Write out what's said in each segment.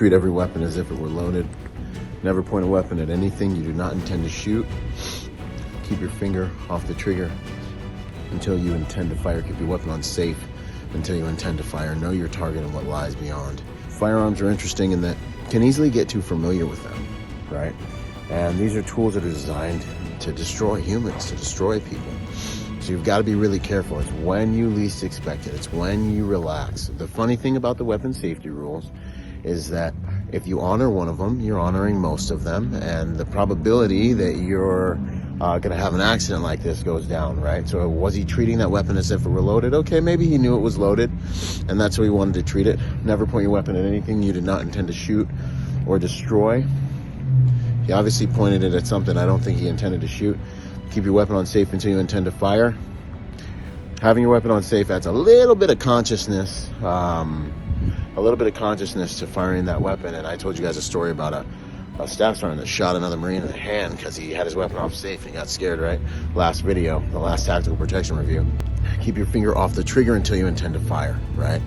Treat every weapon as if it were loaded. Never point a weapon at anything you do not intend to shoot. Keep your finger off the trigger until you intend to fire. Keep your weapon on safe until you intend to fire. Know your target and what lies beyond. Firearms are interesting in that you can easily get too familiar with them, right? And these are tools that are designed to destroy humans, to destroy people. So you've got to be really careful. It's when you least expect it. It's when you relax. The funny thing about the weapon safety rules is that if you honor one of them, you're honoring most of them, and the probability that you're going to have an accident like this goes down, right? So was he treating that weapon as if it were loaded? Okay, maybe he knew it was loaded, and that's how he wanted to treat it. Never point your weapon at anything you did not intend to shoot or destroy. He obviously pointed it at something I don't think he intended to shoot. Keep your weapon on safe until you intend to fire. Having your weapon on safe adds a little bit of consciousness, to firing that weapon. And I told you guys a story about a staff sergeant that shot another Marine in the hand because he had his weapon off safe and he got scared, right? Last video, the last tactical protection review. Keep your finger off the trigger until you intend to fire, right?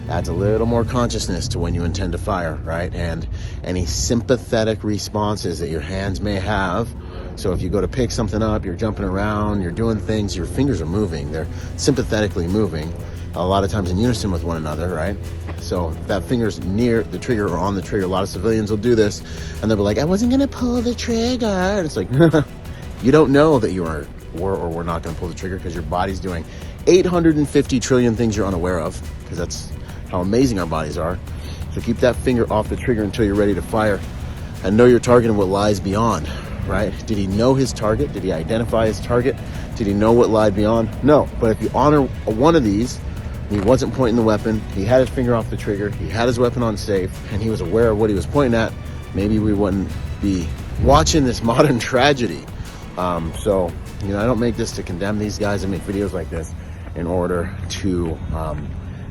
Adds a little more consciousness to when you intend to fire, right? And any sympathetic responses that your hands may have. So if you go to pick something up, you're jumping around, you're doing things, your fingers are moving. They're sympathetically moving, a lot of times in unison with one another, right? So if that finger's near the trigger or on the trigger, a lot of civilians will do this, and they'll be like, I wasn't gonna pull the trigger. And it's like, you don't know that you were or were not gonna pull the trigger because your body's doing 850 trillion things you're unaware of, because that's how amazing our bodies are. So keep that finger off the trigger until you're ready to fire, and know your target and what lies beyond, right? Did he know his target? Did he identify his target? Did he know what lied beyond? No, but if you honor one of these, he wasn't pointing the weapon, he had his finger off the trigger, he had his weapon on safe, and he was aware of what he was pointing at, maybe we wouldn't be watching this modern tragedy. So, you know, I don't make this to condemn these guys. I make videos like this in order to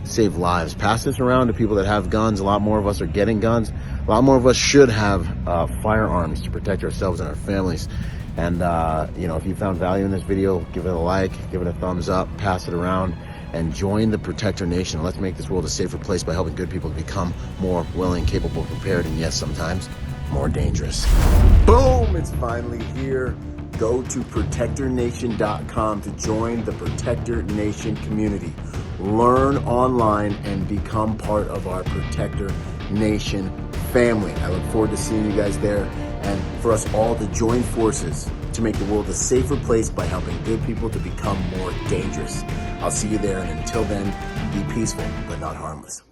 save lives. Pass this around to people that have guns. A lot more of us are getting guns. A lot more of us should have firearms to protect ourselves and our families. And, you know, if you found value in this video, give it a like, give it a thumbs up, pass it around, and join the Protector Nation. Let's make this world a safer place by helping good people to become more willing, capable, prepared, and yes, sometimes more dangerous. Boom! It's finally here. Go to protectornation.com to join the Protector Nation community. Learn online and become part of our Protector Nation family. I look forward to seeing you guys there, and for us all to join forces to make the world a safer place by helping good people to become more dangerous. I'll see you there, and until then, be peaceful but not harmless.